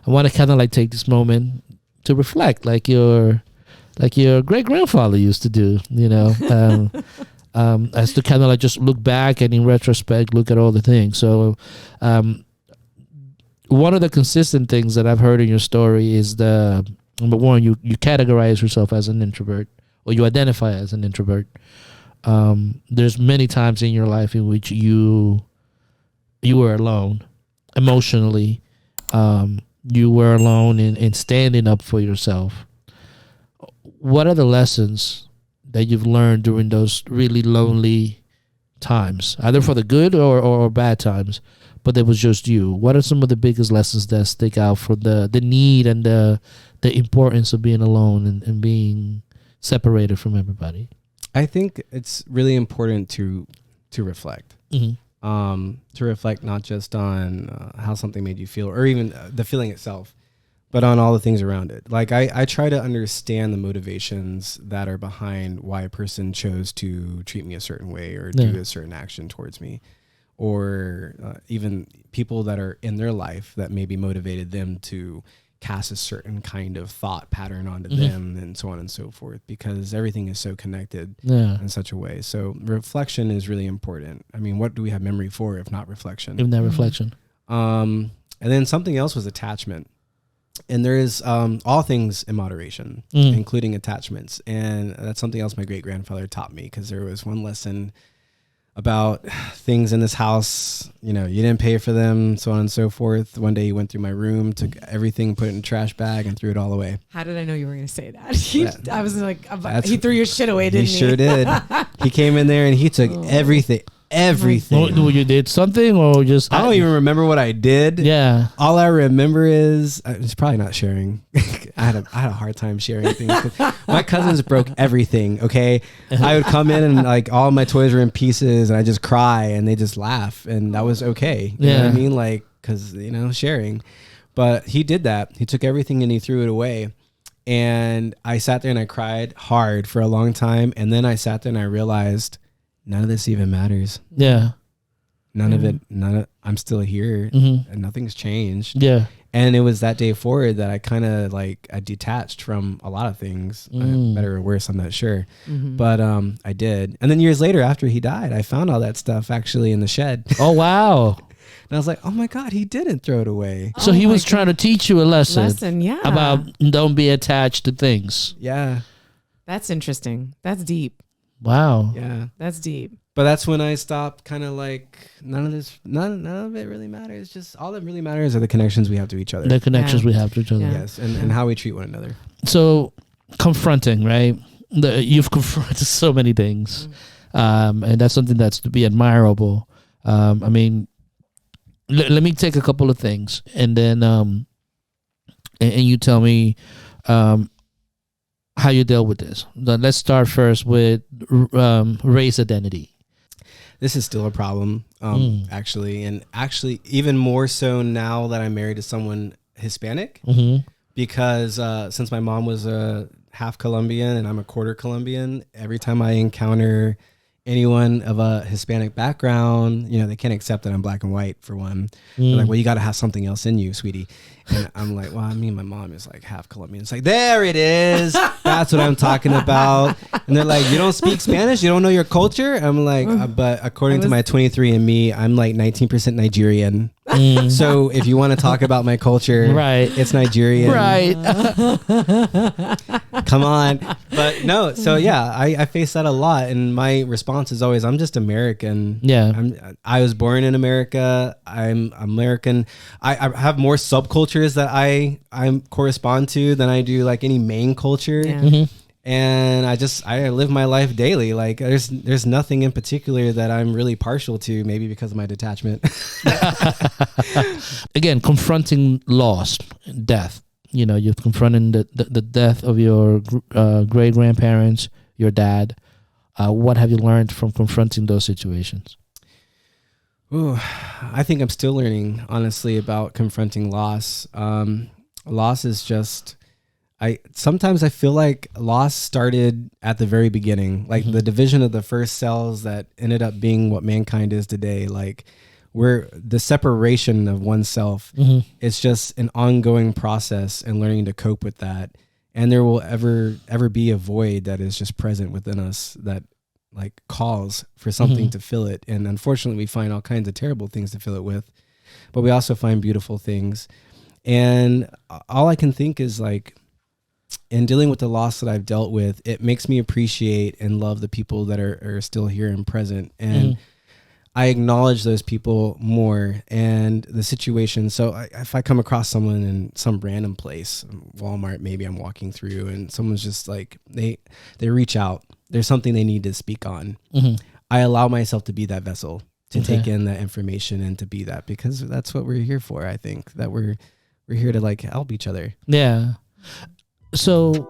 I want to kind of like take this moment to reflect, like your great grandfather used to do, as to kind of like just look back and in retrospect look at all the things. So one of the consistent things that I've heard in your story is the number one, you categorize yourself as an introvert, or you identify as an introvert. There's many times in your life in which you were alone emotionally. You were alone in standing up for yourself. What are the lessons that you've learned during those really lonely times, either for the good or bad times, but it was just you? What are some of the biggest lessons that stick out for the need and the importance of being alone and being separated from everybody? I think it's really important to reflect. Mm-hmm. To reflect not just on how something made you feel, or even the feeling itself, but on all the things around it. Like I try to understand the motivations that are behind why a person chose to treat me a certain way or do a certain action towards me, or even people that are in their life that maybe motivated them to cast a certain kind of thought pattern onto them, and so on and so forth, because everything is so connected in such a way. So reflection is really important. I mean, what do we have memory for if not reflection? Even that reflection. And then something else was attachment. And there is all things in moderation, including attachments. And that's something else my great-grandfather taught me, because there was one lesson about things in this house, you didn't pay for them, so on and so forth. One day he went through my room, took everything, put it in a trash bag, and threw it all away. How did I know you were going to say that? I was like, he threw your shit away, didn't he? He sure did. He came in there and he took everything. Oh, you did something, or just I don't even remember what I did. Yeah. All I remember is it's probably not sharing. I had a hard time sharing things. My cousins broke everything. Okay, I would come in and like all my toys were in pieces, and I just cry, and they just laugh, and that was okay. You know what I mean? Like, because sharing. But he did that. He took everything and he threw it away. And I sat there and I cried hard for a long time, and then I sat there and I realized, none of this even matters. Yeah. None of it. I'm still here, and nothing's changed. Yeah. And it was that day forward that I kind of I detached from a lot of things, better or worse, I'm not sure. But I did. And then years later, after he died, I found all that stuff actually in the shed. Oh, wow. And I was like, oh my God, he didn't throw it away. So he was trying to teach you a lesson. Yeah. About don't be attached to things. Yeah. That's interesting. That's deep. Wow. Yeah. That's deep. But that's when I stopped kind of none of it really matters. Just all that really matters are the connections we have to each other. The connections we have to each other. Yeah. Yes. And how we treat one another. So confronting, right? You've confronted so many things. And that's something that's to be admirable. I mean, let me take a couple of things, and then and you tell me how you deal with this. Let's start first with race identity. This is still a problem, actually. And actually, even more so now that I'm married to someone Hispanic, because since my mom was half Colombian and I'm a quarter Colombian, every time I encounter anyone of a Hispanic background, they can't accept that I'm black and white, for one. They're like, well, you got to have something else in you, sweetie. And I'm like, well, I mean, my mom is like half Colombian. It's like, there it is. That's what I'm talking about. And they're like, you don't speak Spanish? You don't know your culture? I'm like, but according to my 23andMe, I'm like 19% Nigerian. So if you want to talk about my culture, right, it's Nigerian. Right. Come on. But no, so yeah, I face that a lot. And my response is always, I'm just American. Yeah. I was born in America. I'm American. I have more subcultures that I correspond to than I do like any main culture. Yeah. And I live my life daily. Like there's nothing in particular that I'm really partial to, maybe because of my detachment. Again, confronting loss, death. You're confronting the death of your great grandparents, your dad. What have you learned from confronting those situations? Ooh, I think I'm still learning, honestly, about confronting loss. Loss is just, sometimes I feel like loss started at the very beginning, like the division of the first cells that ended up being what mankind is today. Like where the separation of oneself, it's just an ongoing process and learning to cope with that. And there will ever be a void that is just present within us that like calls for something to fill it. And unfortunately we find all kinds of terrible things to fill it with, but we also find beautiful things. And all I can think is like, in dealing with the loss that I've dealt with, it makes me appreciate and love the people that are still here and present. And I acknowledge those people more and the situation. So if I come across someone in some random place, Walmart, maybe I'm walking through and someone's just like, they reach out, there's something they need to speak on. I allow myself to be that vessel to take in that information and to be that, because that's what we're here for. I think that we're here to like help each other. Yeah. So